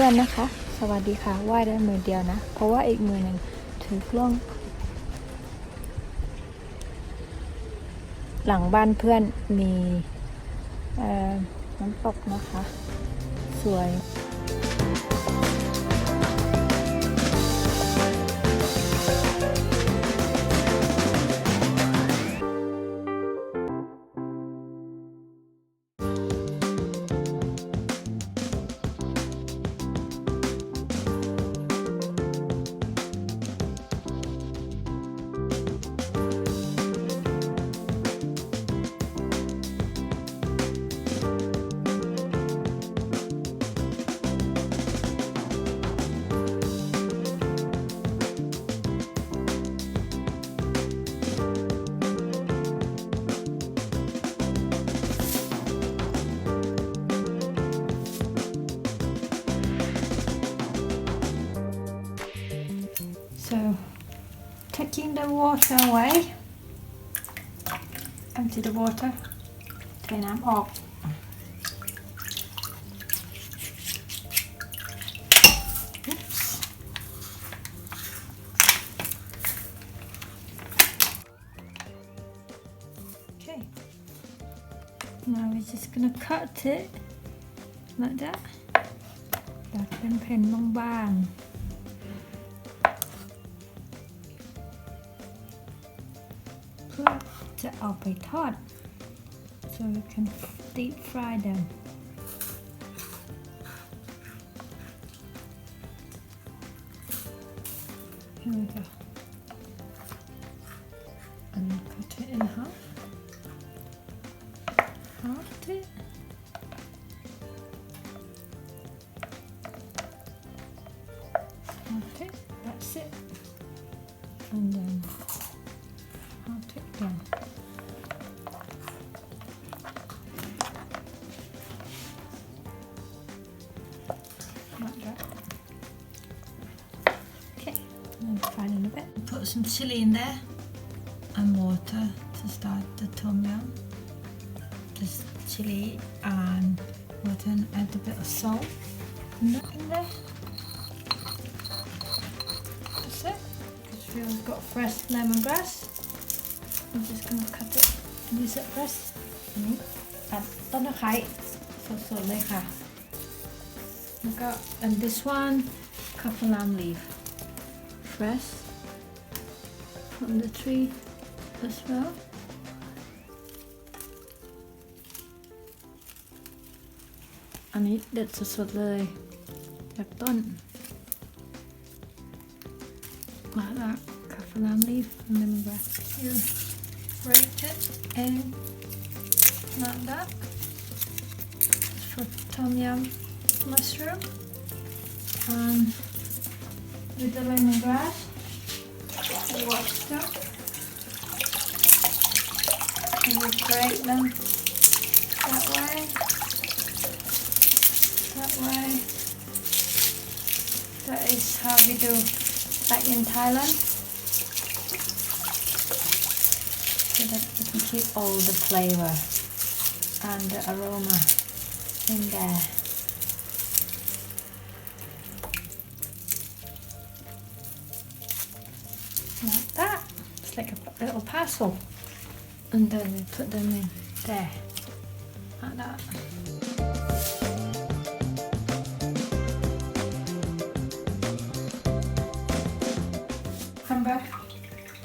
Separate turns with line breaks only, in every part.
พื่อนๆนะคะสวัสดีค่ะว่ายได้มือเดียวนะเพราะว่าอีกมือหนึ่งถือกล้องหลังบ้านเพื่อนมีน้ำตกนะคะสวย So taking the water away empty the water เทน้ำออกOkay now we're just gonna cut it like that ตัดเป็นแผ่นบางๆเพื่อจะเอาไปทอด so we can deep fry them here we go and cut it in half it okay that's it and then half it down like that okay and fry it in a bit put some chili in there and water to start the tom yum just chili and water and add a bit of salt in there that's it because we've got fresh lemongrass I'm just going to cut it use it fresh อันนี้ตัดต้นตะไคร้สดๆเลยค่ะแล้วก็ and this one couple lamb leaf fresh from the tree as wellอันนี้เด็ดสดๆเลยจากต้นมาละcouple lamb leaf and then we grate it in like that for tom yum mushroom and with the lemongrass wash them and we grate them that way that is how we do back in Thailand so that we can keep all the flavor and the aroma in there like that it's like a little parcel and then we put them in there like that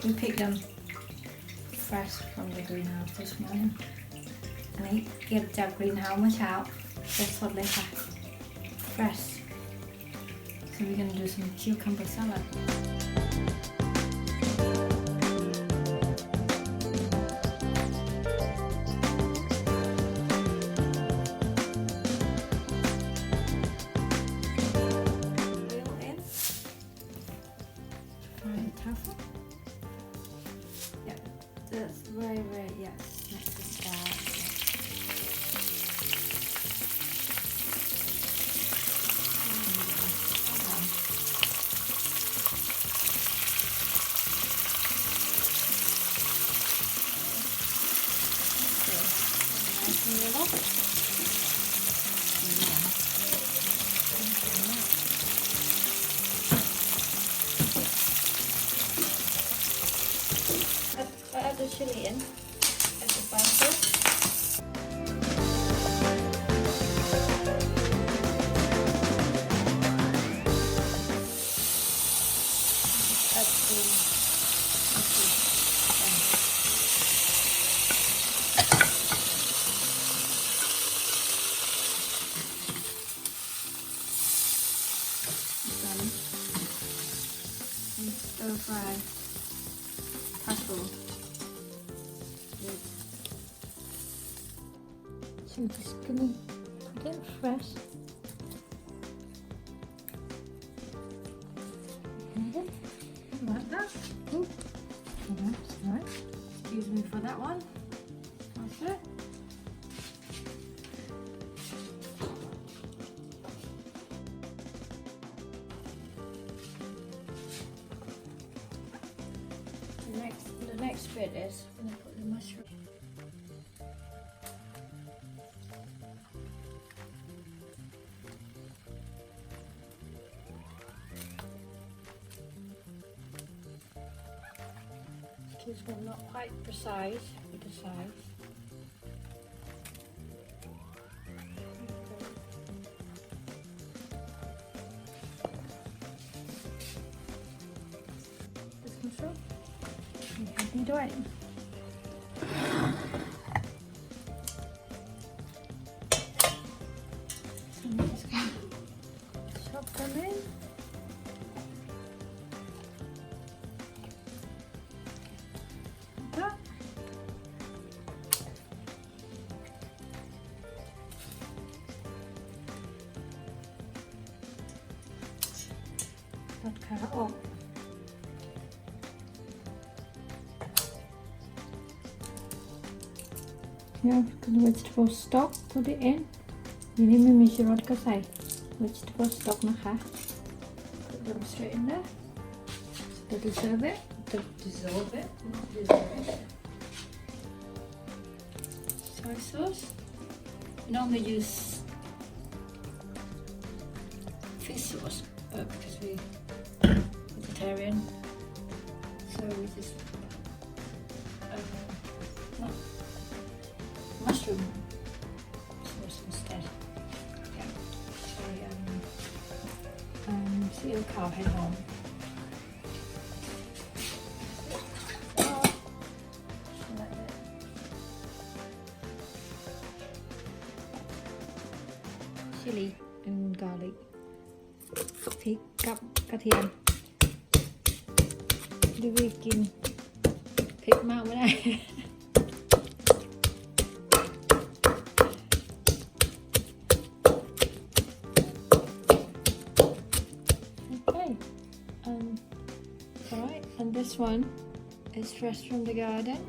we picked them fresh from the greenhouse this morning อันนี้เก็บจาก greenhouse เมื่อเช้าสดๆเลยค่ะ fresh so we're gonna do some cucumber salad That's very yeah. Next to start. Nice and little. fry truffle with. So we're just gonna put it fresh. Like that. Ooh. That's nice. Excuse me for that one. That's it. The next bit is I'm going to put the mushroom. Excuse me, I'm not quite precise with the size. This mushroom. นี่ด้วย So I'm just going to chop them in. Like that.ตัดขาออกYeah, put vegetable stock, put it in. ทีนี้ไม่มีชูรสก็ใส่ vegetable stock นะคะ Put them straight in there. To dissolve it. To dissolve it. Not dissolve it. Soy sauce. We normally use fish sauce, but because we're vegetarian, so we just mushroom sauce instead. Yeah. So see the cow head on. Chili and garlic. พริกกับกระเทียมดิวิกินพริกมากไม่ได้ Alright, and this one is fresh from the garden.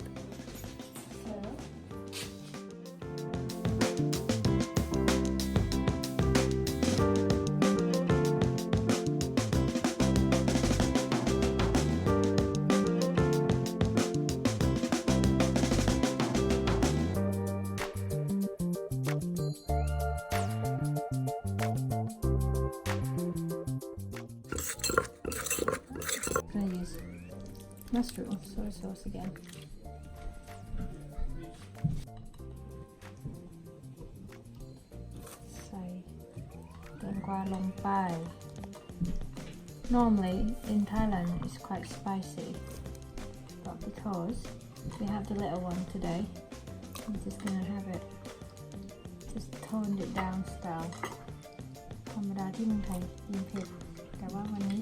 Gonna use mushroom soy sauce again. Normally in Thailand it's quite spicy, but because we have the little one today, I'm just gonna have it just toned it down style. ธรรมดาที่เมืองไทยกินเผ็ดแต่ว่าวันนี้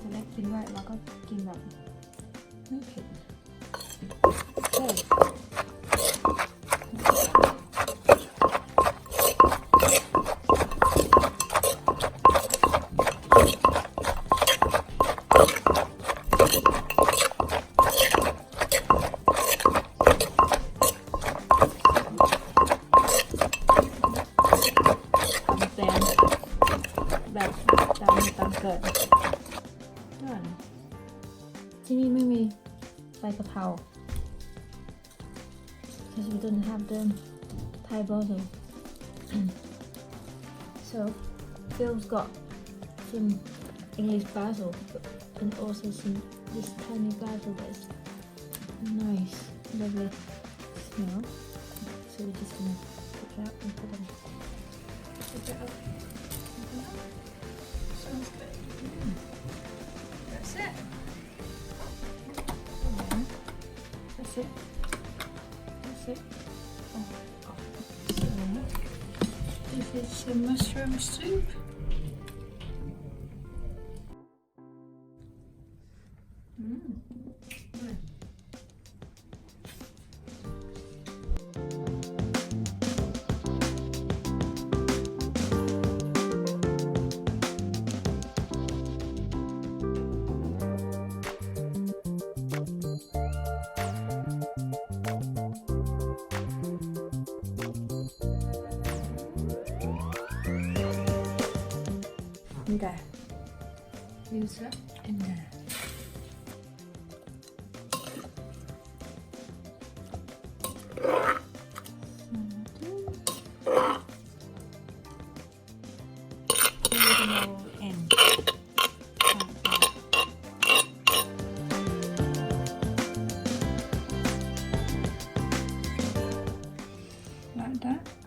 ตัวเล็กกินด้วยแล้วก็กินแบบไม่เผ็ดโอเคแบบตามเกิดที่นี่ไม่มีใบกะเพรา because we don't have the Thai basil. So Phil's got some English basil and also some this tiny basil that's nice, lovely smell. So we're just gonna pick it up and put them. Pick it up. Smells good. That's it. That's it. That's it. Oh. So, this is some mushroom soup. there. Use it in there. End. Like that.